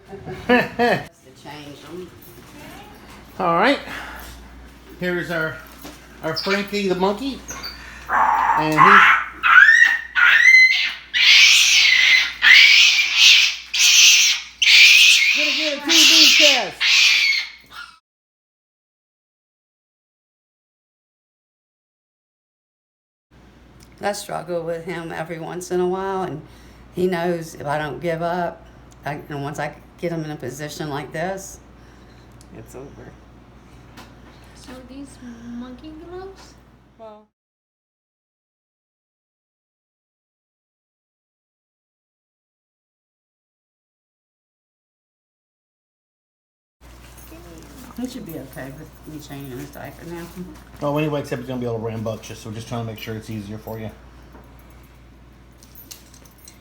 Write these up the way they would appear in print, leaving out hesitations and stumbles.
To change them. All right. Here's our Frankie the monkey, and he's gonna get a TB test. I struggle with him every once in a while, and he knows if I don't give up, and once I get him in a position like this, it's over. So these monkey gloves? Well. He should be okay with me changing his diaper now. Oh, when he wakes up, he's gonna be a little rambunctious, so we're just trying to make sure it's easier for you.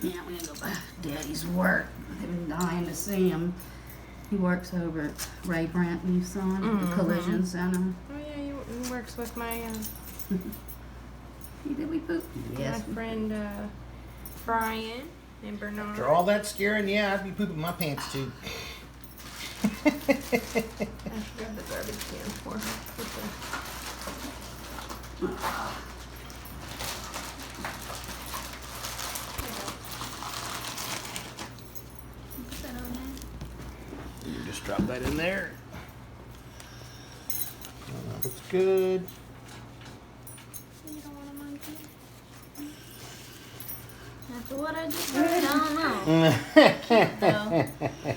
Yeah, we're gonna go back to Daddy's work. I've been dying to see him. He works over at Ray Brandt and Son, the Collision Center. Oh yeah, he works with my Did we poop? Yes. my friend Brian and Bernard. After all that scaring, yeah, I'd be pooping my pants too. I have to grab the garbage can for her. Put that on there. You just drop that in there. That looks good. You don't want a monkey? After what I just heard, I don't know. Though.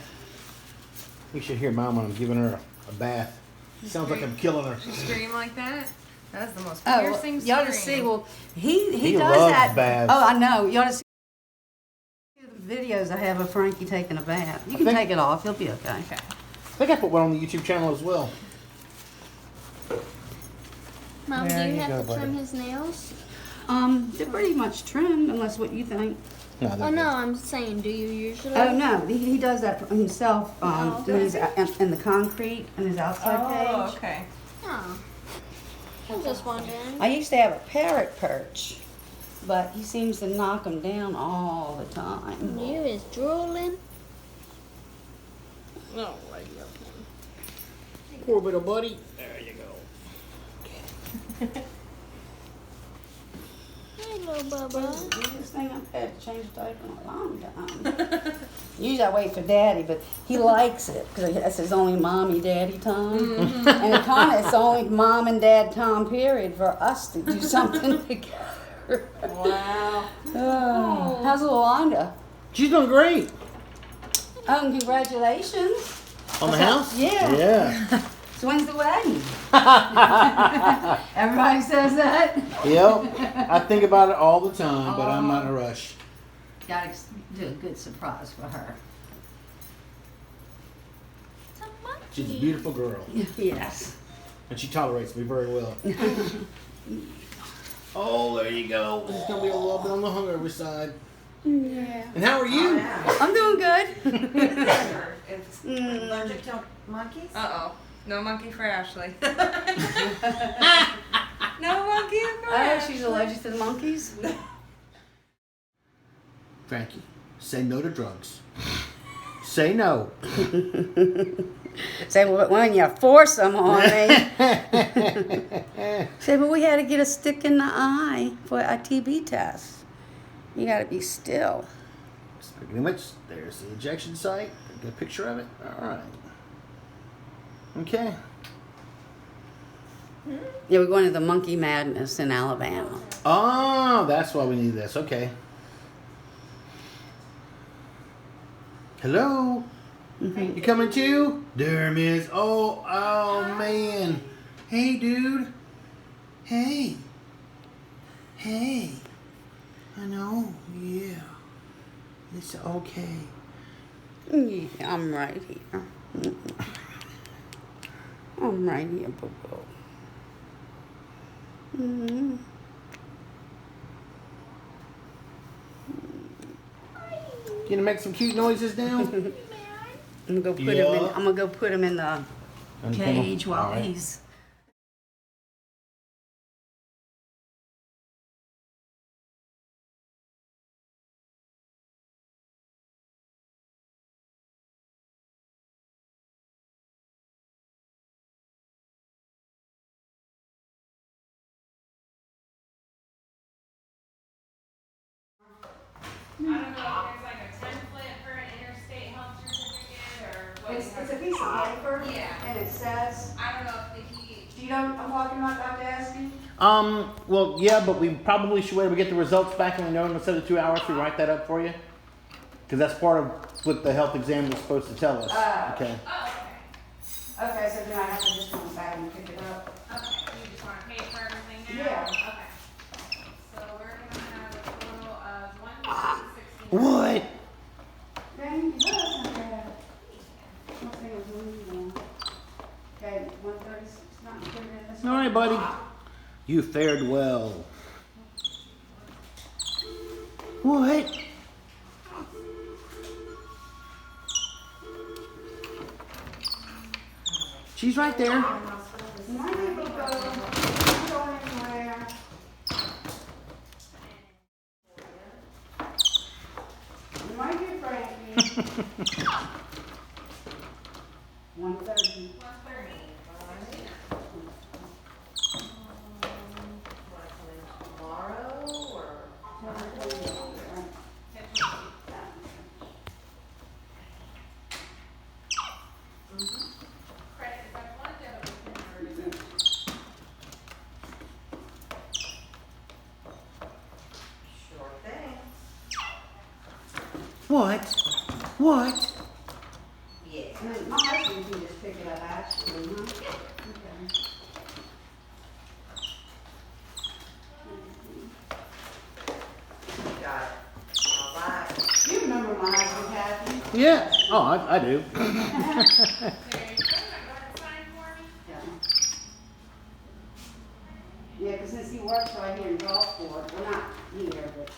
You should hear Mom when I'm giving her a bath. Sounds like I'm killing her. You scream like that? That's the most Oh, piercing you ought to scream. see. Well, he does loves that. baths. Oh, I know. You ought to see the videos I have of Frankie taking a bath. You can take it off. He'll be okay. Okay. I think I put one on the YouTube channel as well. Mom, There do you you have go, to trim buddy. his nails? They're pretty much trimmed, unless what you think. No, Oh they're no, good. I'm saying, do you usually? Oh no, he does that for himself. Oh, In his does in the concrete in his outside Oh, cage. okay. Oh. I'm just wondering. I used to have a parrot perch, but he seems to knock them down all the time. You is drooling. Oh, right here. Poor little buddy. There you go. Hey, little Bubba. This thing I've had to change the diaper in a long time. Usually I wait for Daddy, but he likes it because that's his only mommy daddy time, and it kind of it's the only mom and dad time period for us to do something together. Wow. Oh, how's little Wanda? She's doing great. Oh, and congratulations. On the house? Yeah. Yeah. So when's the wedding? Everybody says that. Yep. I think about it all the time, but I'm not in a rush. Gotta do a good surprise for her. It's a monkey. She's a beautiful girl, Yes. and she tolerates me very well. Oh, there you go. This is gonna be a little bit on the hungover side. Yeah. And how are you? I'm doing good. It's allergic to monkeys? Uh-oh. No monkey for Ashley. No monkey for Oh, Ashley. she's allergic to the monkeys? Frankie, say no to drugs. Say no. Say, well, when you force them on me. Say, but we had to get a stick in the eye for a TB test. You gotta be still. Pretty much. There's the injection site. Get a picture of it. All right. Okay. Yeah, we're going to the Monkey Madness in Alabama. Oh, that's why we need this. Okay. Hello? You coming too? There, miss. Oh, man. Hey, dude. Hey. Hey. I know. Yeah. It's okay. Yeah, I'm right here. I'm right here, boo-boo. Mm-hmm. Gonna make some cute noises now? I'm gonna go put him in. Yeah. I'm gonna go put him in the cage while All right. he's I don't know if there's like a template for an interstate health certificate or what. It's a piece of paper. Yeah. And it says, I don't know if he. do you know what I'm talking about, Dr. Askew? Well, yeah, but we probably should wait till we get the results back and we know instead of 2 hours, we write that up for you. Because that's part of what the health exam was supposed to tell us. Okay. Oh, okay. Okay, so then I have to just come back and pick it up. Okay. You just want to pay for everything now? Yeah. Okay. So we're gonna have a total of 160. What? Then you does not bad. One thing was moving on. Okay, 136, not included in this. All right, buddy. You fared well. What? She's right there. My neighbor goes, I'm going anywhere. My dear Frankie. 130. 130. Tomorrow or? Credit, is that one debit or is it? Sure thing. What? What? Yeah. My husband can just pick it up actually, huh? Okay. Got it. All right. You remember my husband, Kathy? Yeah. Oh, I do. There you go. Now go ahead and sign for me. Yeah. Yeah, because since he works right here in Gulfport, well, not here, but